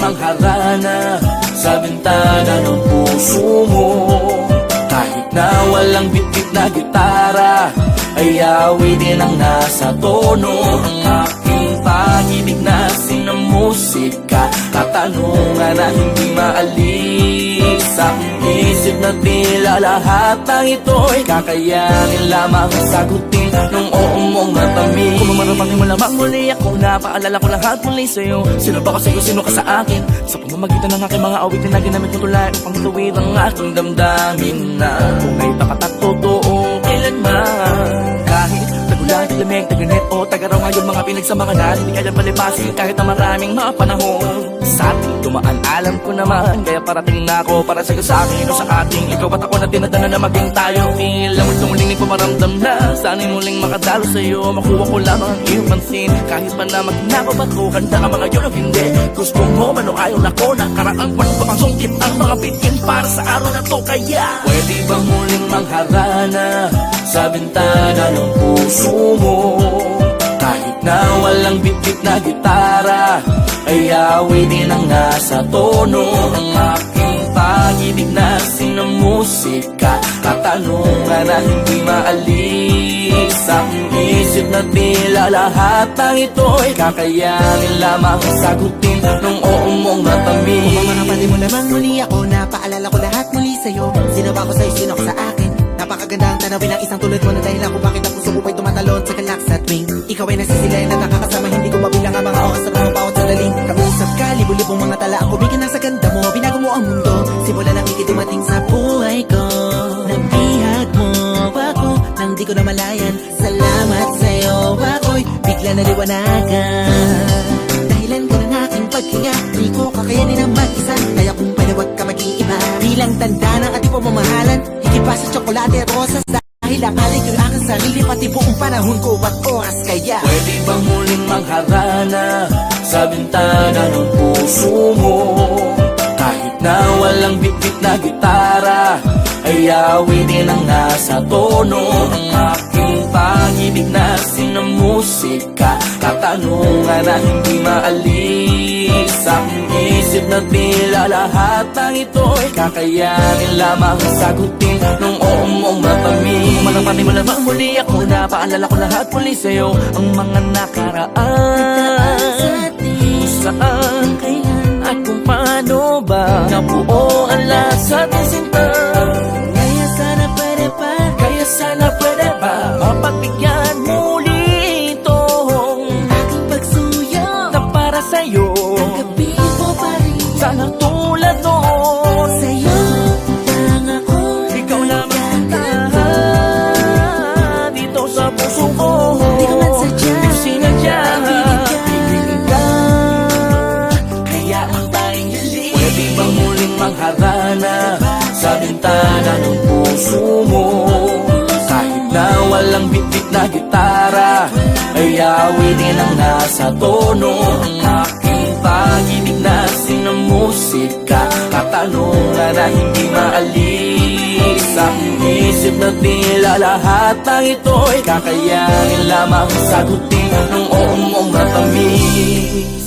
mangharana sa bintana ng puso mo. Kahit na walang bitbit na gitara, ay awitin ang nasa tono. Ang aking pag-ibig na sinamusika, katanungan na hindi maalis sa aking isip na tila lahat ng ito'y kakayanin lamang sagutin nung oo mong matamis. Kung mamarapatin mo lamang muli ako, napaalala ko lahat muli sa'yo. Sino ba ko sa'yo, sino ka sa akin? Sa pamamagitan ng aking mga awitin na ginamit kong tulay upang tuwid ang aking damdamin na kung ay tapat at totoo kailanman. Kahit tagulan, lamig, taganit o tagaraw ngayon mga pinagsamahan na hindi kaya palipasin kahit na maraming mga panahon. Sa ating dumaan alam ko naman, kaya parating na ako para sa'yo, sa akin o sa ating ikaw at ako na tinadana na maging tayo. Tila mo't muling ipaparamdam na sana'y muling makadalo sa'yo. Makuha ko lamang ang iyong pansin kahit pa na magnababat ko kanta ka mga yun o hindi. Gusto mo man o ayaw na ko, nakaraan pa nung pamasungkit ang mga bitin para sa araw na to. Kaya pwede bang muling mangharana sa bintana ng puso mo? Kahit na walang bitbit na gitara, ay awitin ang nasa tono. Ang aking pag-ibig na sinamusika, katanungan na hindi maalis sa aking isip na tila lahat ng ito'y kakayanin lamang sagutin nung oo mong matamis. Kung mamarapatin mo lamang muli ako, napaalala ko lahat muli sa'yo. Sino ba ako sa'yo, sino ako sa akin? Napakaganda ang tanawin ng isang tulad mo na dahilan kung bakit ang puso ko pa'y tumatalon sa galak sa tuwing ikaw ay nasisilayan at nakakasama. Hindi ko mabilang ang mga oras sa mga bawat sandali. Kausap ka, libo-libong mga tala ang kumikin na sa ganda mo. Binago mo ang mundo, simula nang ikidumating sa buhay ko. Nabihag mo ako nang di ko na malayan. Salamat sa'yo ako'y bigla naliwanagan. Dahilan ka ng aking paghinga, di ko kakayanin ang mag-isa. Kaya kung panawag ka mag-iiba, bilang tanda ng ating pamamahalan, higit pa sa tsokolate at rosas. Dahil akali ko ang aking sarili, pati buong panahon ko at oras. Kaya pwede bang muling mangharana sa bintana ng puso mo? Kahit na walang bitbit na gitara, ay awitin ang nasa tono. Ang aking pag-ibig na sinamusika, katanungan na hindi maalis sa aking isip na tila lahat ng ito'y kakayanin lamang sagutin nung oo mong matamis. Manapati mo lamang muli ako, napaalala ko lahat muli sa'yo. Ang mga nakaraan, kung saan, kailan at kung paano ba nabuo ang lahat sa ating sinta. kaya sana pwede pa, Kaya sana pwede ba mapagbigyan muli itong aking pagsuyo na para sa'yo. tanggapin mo pa rin. Sana tulad noon, Sa'yo lang ako, ikaw lamang tahan dito sa puso ko. di ko man sadya, Di ko sinadya, ibigin ka. kaya ang tayong hiling. Pwede bang muling mangharana sa bintana ng puso mo? Kahit na walang bitbit na gitara, ay awitin ang nasa tono. Ang aking pag-ibig na sinamusika, katanungan na hindi maalis sa aking isip na tila lahat ng ito'y kakayanin lamang sagutin nung oo mong matamis.